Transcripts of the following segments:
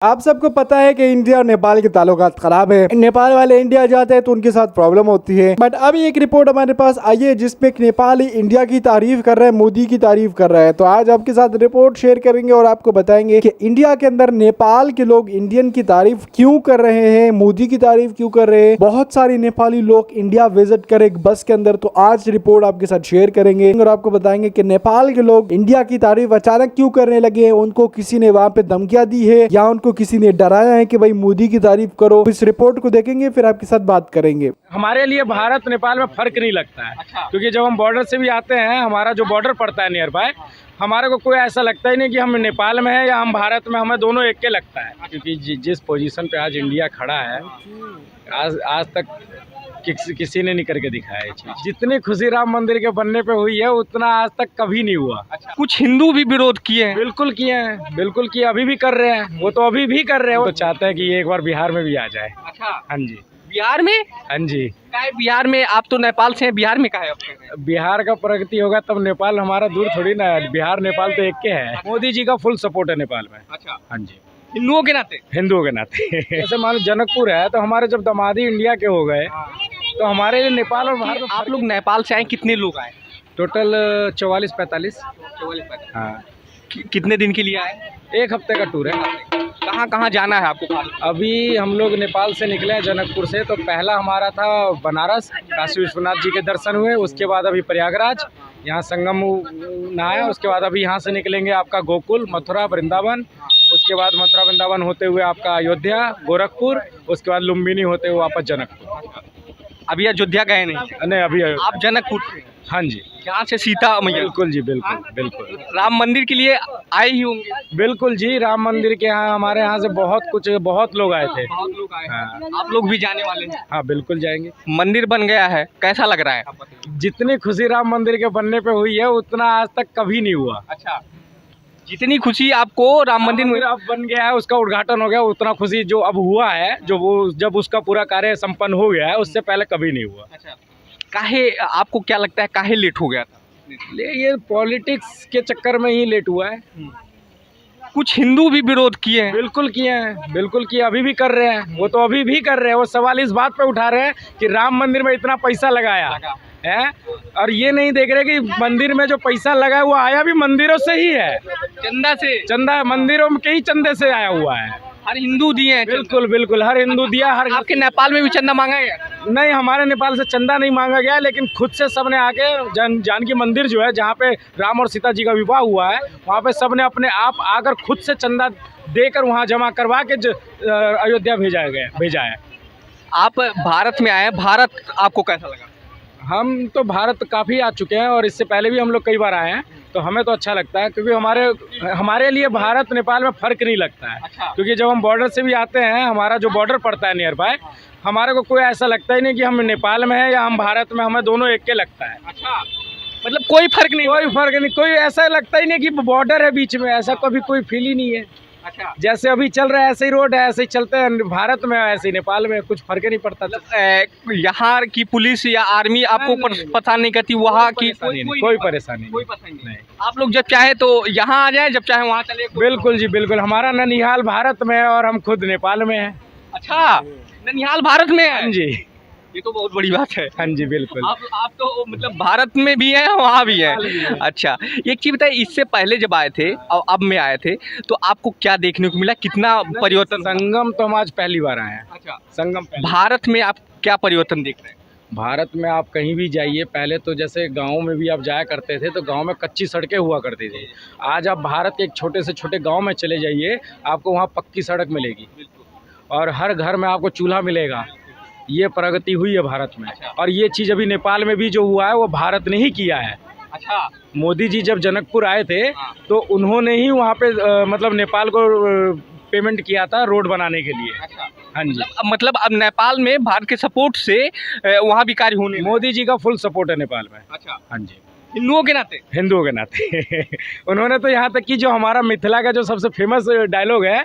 आप सबको पता है कि इंडिया और नेपाल के ताल्लुकात खराब है। नेपाल वाले इंडिया जाते हैं तो उनके साथ प्रॉब्लम होती है। बट अभी एक रिपोर्ट हमारे पास आई है जिसमें नेपाल इंडिया की तारीफ कर रहा है, मोदी की तारीफ कर रहा है। तो आज आपके साथ रिपोर्ट शेयर करेंगे और आपको बताएंगे कि इंडिया के अंदर नेपाल के लोग इंडियन की तारीफ क्यों कर रहे हैं, मोदी की तारीफ क्यों कर रहे हैं। बहुत सारे नेपाली लोग इंडिया विजिट करे एक बस के अंदर। तो आज रिपोर्ट आपके साथ शेयर करेंगे और आपको बताएंगे कि नेपाल के लोग इंडिया की तारीफ अचानक क्यों करने लगे हैं। उनको किसी ने वहां पे धमकियां दी है या उनको किसी ने डराया है कि भाई मोदी की तारीफ करो। इस रिपोर्ट को देखेंगे फिर आपके साथ बात करेंगे। हमारे लिए भारत नेपाल में फर्क नहीं लगता है। क्योंकि जब हम बॉर्डर से भी आते हैं, हमारा जो बॉर्डर पड़ता है नियर बाय, हमारे को कोई ऐसा लगता ही नहीं कि हम नेपाल में हैं या हम भारत में, हमें दोनों एक के लगता है। क्योंकि जिस पोजीशन पे आज इंडिया खड़ा है, आज तक किसी ने नहीं करके दिखाया ये चीज। जितनी खुशी राम मंदिर के बनने पे हुई है उतना आज तक कभी नहीं हुआ। कुछ हिंदू भी विरोध किए हैं। बिल्कुल किए हैं, बिल्कुल किए, अभी भी कर रहे हैं। वो तो अभी भी कर रहे हैं। वो तो चाहते हैं कि ये एक बार बिहार में भी आ जाए। अच्छा, हाँ जी। बिहार में? हाँ जी। क्या है बिहार में? आप तो नेपाल से हैं, बिहार में क्या है आपके? बिहार का प्रगति होगा तब नेपाल हमारा दूर थोड़ी ना है। बिहार नेपाल तो एक के है। मोदी जी का फुल सपोर्ट है नेपाल में। अच्छा, हाँ जी। हिंदुओं के नाते? हिंदुओं के नाते। जैसे मान लो जनकपुर है, तो हमारे जब दामादी इंडिया के हो गए तो हमारे लिए नेपाल और भारत में आप लोग नेपाल से आए, कितने लोग आए? टोटल 44-45। हाँ। कितने दिन के लिए आए? एक हफ्ते का टूर है। कहाँ कहाँ जाना है आपको? अभी हम लोग नेपाल से निकले हैं जनकपुर से। तो पहला हमारा था बनारस, काशी विश्वनाथ जी के दर्शन हुए। उसके बाद अभी प्रयागराज, यहाँ संगम नहाया। उसके बाद अभी यहाँ से निकलेंगे आपका गोकुल, मथुरा, वृंदावन। उसके बाद मथुरा वृंदावन होते हुए आपका अयोध्या, गोरखपुर। उसके बाद लुम्बिनी होते हुए वापस जनकपुर। अभी अयोध्या गए नहीं? नहीं, अभी आप जनकपुर से? हाँ जी। यहाँ से सीता मैया? बिल्कुल जी, बिल्कुल बिल्कुल। राम मंदिर के लिए आए ही होंगे? बिल्कुल जी, राम मंदिर के यहाँ हमारे यहाँ से बहुत लोग आए थे। बहुत लोग आए। हाँ। आप लोग भी जाने वाले हैं? हाँ, बिल्कुल जाएंगे। मंदिर बन गया है, कैसा लग रहा है? जितनी खुशी राम मंदिर के बनने पे हुई है उतना आज तक कभी नहीं हुआ। अच्छा, जितनी खुशी आपको राम मंदिर में अब बन गया है, उसका उद्घाटन हो गया, उतना खुशी जो अब हुआ है, जब उसका पूरा कार्य संपन्न हो गया है, उससे पहले कभी नहीं हुआ। अच्छा, काहे आपको क्या लगता है काहे लेट हो गया था? ये पॉलिटिक्स के चक्कर में ही लेट हुआ है। कुछ हिंदू भी विरोध किए हैं। बिल्कुल किए हैं, बिल्कुल किए, अभी भी कर रहे हैं। वो तो अभी भी कर रहे हैं। वो सवाल इस बात पे उठा रहे हैं कि राम मंदिर में इतना पैसा लगाया है और ये नहीं देख रहे कि मंदिर में जो पैसा लगा है वो आया भी मंदिरों से ही है। चंदा मंदिरों के ही चंदे से आया हुआ है। हर हिंदू दिए हैं? बिल्कुल बिल्कुल, हर हिंदू दिया। हर आपके नेपाल में भी चंदा मांगा गया? नहीं, हमारे नेपाल से चंदा नहीं मांगा गया, लेकिन खुद से सबने आके जानकी मंदिर जो है, जहाँ पे राम और सीता जी का विवाह हुआ है, वहाँ पे सबने अपने आप आकर खुद से चंदा देकर वहाँ जमा करवा के अयोध्या भेजा है। आप भारत में आए, भारत आपको कैसा लगा? हम तो भारत काफ़ी आ चुके हैं और इससे पहले भी हम लोग कई बार आए हैं, तो हमें तो अच्छा लगता है। क्योंकि हमारे लिए भारत नेपाल में फ़र्क नहीं लगता है। अच्छा। क्योंकि जब हम बॉर्डर से भी आते हैं, हमारा जो बॉर्डर पड़ता है नियर बाय, हमारे को कोई ऐसा लगता ही नहीं कि हम नेपाल में हैं या हम भारत में, हमें दोनों एक के लगता है। अच्छा, मतलब कोई फर्क नहीं? कोई फर्क नहीं, कोई ऐसा लगता ही नहीं कि बॉर्डर है बीच में, ऐसा कभी कोई फील ही नहीं है। अच्छा, जैसे अभी चल रहा है ऐसे ही रोड है, ऐसे ही चलते हैं भारत में, ऐसे ही नेपाल में, कुछ फर्क ही नहीं पड़ता। यहाँ की पुलिस या आर्मी आपको परेशान नहीं करती? वहाँ की कोई परेशानी नहीं। आप लोग जब चाहे तो यहाँ आ जाए, जब चाहे वहाँ चले? बिल्कुल जी, बिल्कुल। हमारा ननिहाल भारत में है और हम खुद नेपाल में हैं। अच्छा, ननिहाल भारत में है? हाँ जी। ये तो बहुत बड़ी बात है। हाँ जी, बिल्कुल। आप तो मतलब भारत में भी हैं, वहाँ भी हैं। अच्छा, एक चीज़ बताइए, इससे पहले जब आए थे और अब में आए थे तो आपको क्या देखने को मिला? कितना परिवर्तन? संगम तो हम आज पहली बार आए हैं। अच्छा, संगम भारत में आप क्या परिवर्तन देख रहे हैं? भारत में आप कहीं भी जाइए, पहले तो जैसे गाँव में भी आप जाया करते थे तो गाँव में कच्ची सड़कें हुआ करती थी। आज आप भारत के एक छोटे से छोटे गाँव में चले जाइए, आपको वहाँ पक्की सड़क मिलेगी और हर घर में आपको चूल्हा मिलेगा। ये प्रगति हुई है भारत में। और ये चीज़ अभी नेपाल में भी जो हुआ है वो भारत ने ही किया है। अच्छा, मोदी जी जब जनकपुर आए थे तो उन्होंने ही वहाँ पे मतलब नेपाल को पेमेंट किया था रोड बनाने के लिए। अच्छा, हाँ जी। मतलब अब नेपाल में भारत के सपोर्ट से वहाँ भी कार्य होने? मोदी जी का फुल सपोर्ट है नेपाल में। अच्छा, हाँ जी। हिंदुओं के नाते? हिंदुओं के नाते। उन्होंने तो यहाँ तक कि जो हमारा मिथिला का जो सबसे फेमस डायलॉग है,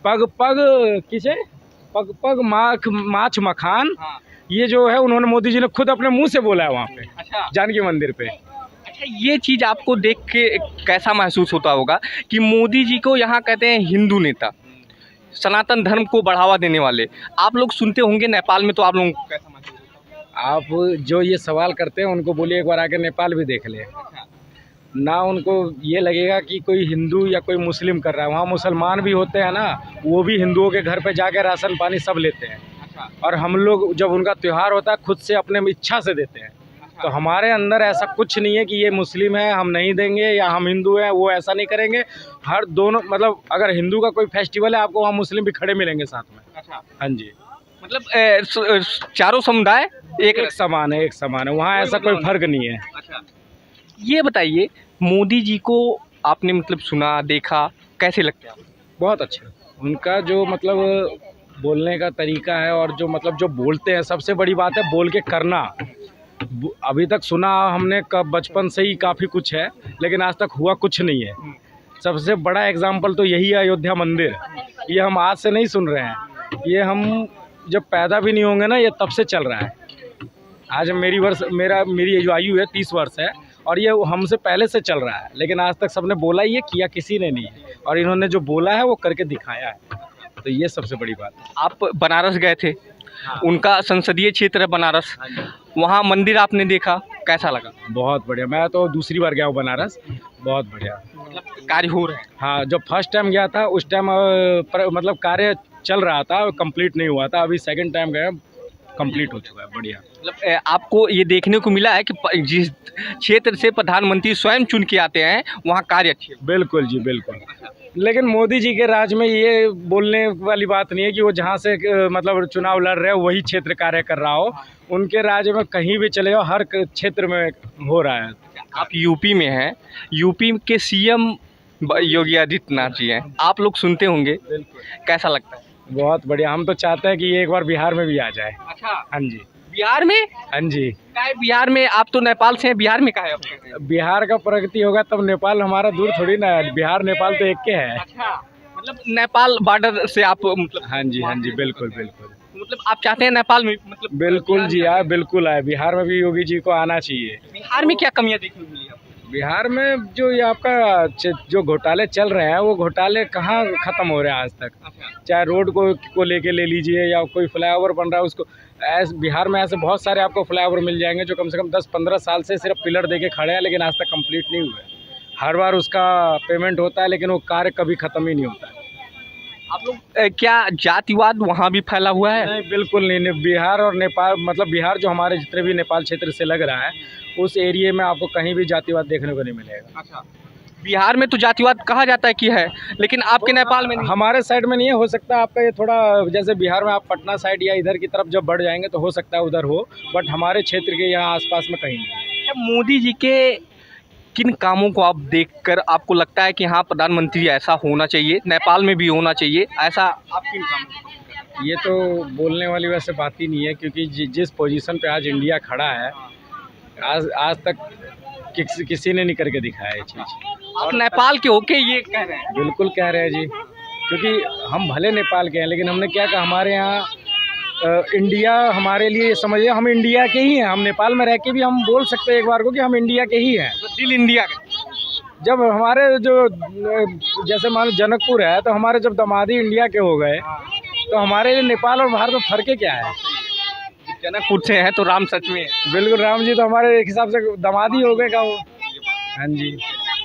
पग पग किसे पग पग माछ मखान, ये जो है उन्होंने मोदी जी ने खुद अपने मुंह से बोला है वहाँ पे। अच्छा, जानकी मंदिर पे। अच्छा, ये चीज़ आपको देख के कैसा महसूस होता होगा कि मोदी जी को यहाँ कहते हैं हिंदू नेता, सनातन धर्म को बढ़ावा देने वाले, आप लोग सुनते होंगे नेपाल में, तो आप लोगों को कैसा महसूस होता होगा? आप जो ये सवाल करते हैं उनको बोलिए एक बार आके नेपाल भी देख ले, ना उनको ये लगेगा कि कोई हिंदू या कोई मुस्लिम कर रहा है। वहाँ मुसलमान भी होते हैं ना, वो भी हिंदुओं के घर पे जाके राशन पानी सब लेते हैं। और हम लोग जब उनका त्यौहार होता है खुद से अपने इच्छा से देते हैं। तो हमारे अंदर ऐसा कुछ नहीं है कि ये मुस्लिम है हम नहीं देंगे या हम हिंदू हैं वो ऐसा नहीं करेंगे। हर दोनों मतलब अगर हिंदू का कोई फेस्टिवल है आपको वहाँ मुस्लिम भी खड़े मिलेंगे साथ में। हाँ जी, मतलब चारों समुदाय एक समान है, एक समान है, वहाँ ऐसा कोई फर्क नहीं है। ये बताइए, मोदी जी को आपने मतलब सुना, देखा, कैसे लगता है आपको? बहुत अच्छा, उनका जो मतलब बोलने का तरीका है और जो मतलब जो बोलते हैं, सबसे बड़ी बात है बोल के करना। अभी तक सुना हमने कब बचपन से ही काफ़ी कुछ है, लेकिन आज तक हुआ कुछ नहीं है। सबसे बड़ा एग्जाम्पल तो यही है अयोध्या मंदिर। ये हम आज से नहीं सुन रहे हैं, ये हम जब पैदा भी नहीं होंगे ना, ये तब से चल रहा है। आज मेरी जो आयु है 30 वर्ष है और ये हमसे पहले से चल रहा है, लेकिन आज तक सबने बोला ही है, किया किसी ने नहीं है। और इन्होंने जो बोला है वो करके दिखाया है, तो ये सबसे बड़ी बात है। आप बनारस गए थे, हाँ। उनका संसदीय क्षेत्र है बनारस, वहाँ मंदिर आपने देखा, कैसा लगा? बहुत बढ़िया, मैं तो दूसरी बार गया हूँ बनारस, बहुत बढ़िया। मतलब कार्य हो रहे हैं? हाँ, जब फर्स्ट टाइम गया था उस टाइम मतलब कार्य चल रहा था, कंप्लीट नहीं हुआ था। अभी सेकंड टाइम गया, कंप्लीट हो चुका है, बढ़िया। मतलब आपको ये देखने को मिला है कि जिस क्षेत्र से प्रधानमंत्री स्वयं चुन के आते हैं वहाँ कार्य अच्छे? बिल्कुल जी, बिल्कुल। लेकिन मोदी जी के राज में ये बोलने वाली बात नहीं है कि वो जहाँ से मतलब चुनाव लड़ रहे हो वही क्षेत्र कार्य कर रहा हो। उनके राज्य में कहीं भी चले जाओ, हर क्षेत्र में हो रहा है। आप यूपी में हैं, यूपी के सीएम योगी आदित्यनाथ जी हैं, आप लोग सुनते होंगे, कैसा लगता है? बहुत बढ़िया, हम तो चाहते हैं कि ये एक बार बिहार में भी आ जाए। अच्छा, हाँ जी, बिहार में? हाँ जी। बिहार में? आप तो नेपाल से हैं, बिहार में कहाँ है आपका? बिहार का प्रगति होगा तब, नेपाल हमारा दूर थोड़ी ना है, बिहार नेपाल तो एक के है। अच्छा, मतलब नेपाल बॉर्डर से आप मतलब? हाँ जी, हाँ जी, बिल्कुल बिल्कुल। मतलब आप चाहते हैं नेपाल में मतलब? बिल्कुल जी, आए, बिल्कुल आए, बिहार में भी योगी जी को आना चाहिए। बिहार में क्या कमियां देखने को मिली आपको? बिहार में जो ये आपका जो घोटाले चल रहे हैं वो घोटाले कहाँ ख़त्म हो रहे हैं आज तक। चाहे रोड को लेके ले लीजिए या कोई फ्लाईओवर बन रहा है उसको, बिहार में ऐसे बहुत सारे आपको फ्लाईओवर मिल जाएंगे जो कम से कम 10-15 साल से सिर्फ पिलर देके खड़े हैं, लेकिन आज तक कंप्लीट नहीं हुए। हर बार उसका पेमेंट होता है लेकिन वो कार्य कभी ख़त्म ही नहीं होता है। आप लोग क्या जातिवाद वहाँ भी फैला हुआ है? नहीं, बिल्कुल नहीं। बिहार और नेपाल, मतलब बिहार जो हमारे जितने भी नेपाल क्षेत्र से लग रहा है उस एरिया में आपको कहीं भी जातिवाद देखने को नहीं मिलेगा। अच्छा, बिहार में तो जातिवाद कहा जाता है कि है, लेकिन आपके नेपाल में नहीं? हमारे साइड में नहीं है, हो सकता है आपका ये थोड़ा जैसे बिहार में आप पटना साइड या इधर की तरफ जब बढ़ जाएंगे तो हो सकता है उधर हो, बट हमारे क्षेत्र के यहाँ आसपास में कहीं नहीं है। मोदी जी के किन कामों को आप देखकर आपको लगता है कि हाँ प्रधानमंत्री ऐसा होना चाहिए, नेपाल में भी होना चाहिए, ऐसा आप किन कामों? ये तो बोलने वाली वैसे बात ही नहीं है, क्योंकि जिस पोजीशन पे आज इंडिया खड़ा है आज तक किसी ने नहीं करके दिखाया ये चीज़। और नेपाल के होके ये कह रहे हैं? बिल्कुल कह रहे हैं जी, क्योंकि हम भले नेपाल के हैं लेकिन हमने क्या कहा, हमारे यहाँ इंडिया हमारे लिए समझिए हम इंडिया के ही हैं। हम नेपाल में रह के भी हम बोल सकते हैं एक बार को कि हम इंडिया के ही हैं, दिल इंडिया का। जब हमारे जो जैसे मान लो जनकपुर है तो हमारे जब दामादी इंडिया के हो गए तो हमारे लिए नेपाल और भारत में फर्क क्या है? जनकपुर से है तो राम सच में है। बिल्कुल, राम जी तो हमारे एक हिसाब से दामादी हो गए का वो। हाँ जी,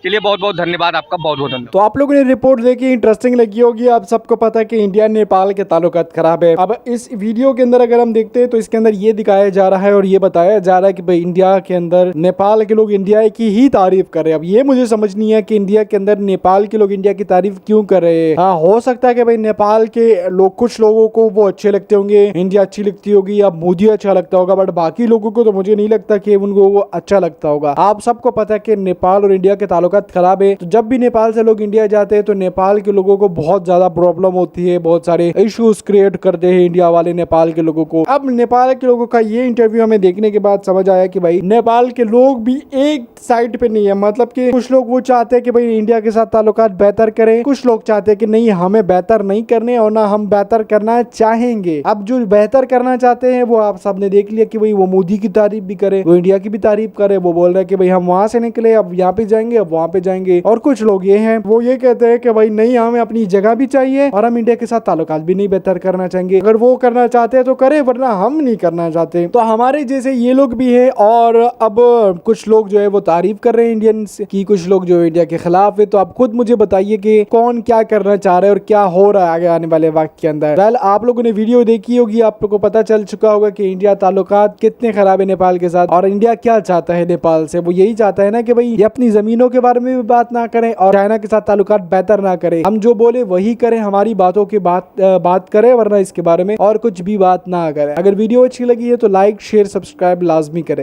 चलिए बहुत बहुत धन्यवाद आपका, बहुत बहुत धन्यवाद। तो आप लोगों ने रिपोर्ट देखी, इंटरेस्टिंग लगी होगी। आप सबको पता है कि इंडिया नेपाल के ताल्लुकात खराब है। अब इस वीडियो के अंदर अगर हम देखते हैं तो इसके अंदर ये दिखाया जा रहा है और ये बताया जा रहा है कि भाई इंडिया के अंदर नेपाल के लोग इंडिया की ही तारीफ कर रहे हैं। अब ये मुझे समझ नहीं है कि इंडिया के अंदर नेपाल के लोग इंडिया की तारीफ क्यों कर रहे हैं। हाँ, हो सकता है कि भाई नेपाल के लोग, कुछ लोगों को वो अच्छे लगते होंगे, इंडिया अच्छी लगती होगी या मोदी अच्छा लगता होगा, बट बाकी लोगों को तो मुझे नहीं लगता कि उनको वो अच्छा लगता होगा। आप सबको पता है कि नेपाल और इंडिया के ताल्लुकात ताल्लुकात खराब है। तो जब भी नेपाल से लोग इंडिया जाते हैं तो नेपाल के लोगों को बहुत ज्यादा प्रॉब्लम होती है, बहुत सारे इश्यूज क्रिएट करते हैं इंडिया वाले नेपाल के लोगों को। अब नेपाल के लोगों का ये इंटरव्यू हमें देखने के बाद समझ आया कि भाई नेपाल के लोग भी एक साइड पे नहीं है। मतलब कि कुछ लोग वो चाहते हैं कि भाई इंडिया के साथ ताल्लुकात बेहतर करें, कुछ लोग चाहते हैं कि नहीं हमें बेहतर नहीं करने और ना हम बेहतर करना चाहेंगे। अब जो बेहतर करना चाहते हैं वो आप सबने देख लिया कि भाई वो मोदी की तारीफ भी करे, वो इंडिया की भी तारीफ करे, वो बोल रहे हैं कि भाई हम वहां से निकले अब यहाँ पे जाएंगे, अब वहां पे जाएंगे। और कुछ लोग ये हैं वो ये कहते हैं कि भाई नहीं हमें अपनी जगह भी चाहिए और हम इंडिया के साथ ताल्लुकात भी नहीं बेहतर करना चाहेंगे। अगर वो करना चाहते हैं तो करे, वरना हम नहीं करना चाहते। तो हमारे जैसे ये लोग भी है। और अब कुछ लोग जो है वो तारीफ कर रहे हैं इंडियंस की, कुछ लोग जो है इंडिया के खिलाफ है। तो आप खुद मुझे बताइए कि कौन क्या करना चाह रहा है और क्या हो रहा है आगे आने वाले वक्त के अंदर। वेल आप लोगों ने वीडियो देखी होगी, आप लोगों को पता चल चुका होगा कि इंडिया ताल्लुकात कितने खराब है नेपाल के साथ और इंडिया क्या चाहता है नेपाल से। वो यही चाहता है ना कि भाई ये अपनी जमीनों के बारे में भी बात ना करें और चाइना के साथ ताल्लुकात बेहतर ना करें। हम जो बोले वही करें, हमारी बातों की बात करें, वरना इसके बारे में और कुछ भी बात ना करें। अगर वीडियो अच्छी लगी है तो लाइक शेयर सब्सक्राइब लाजमी करें।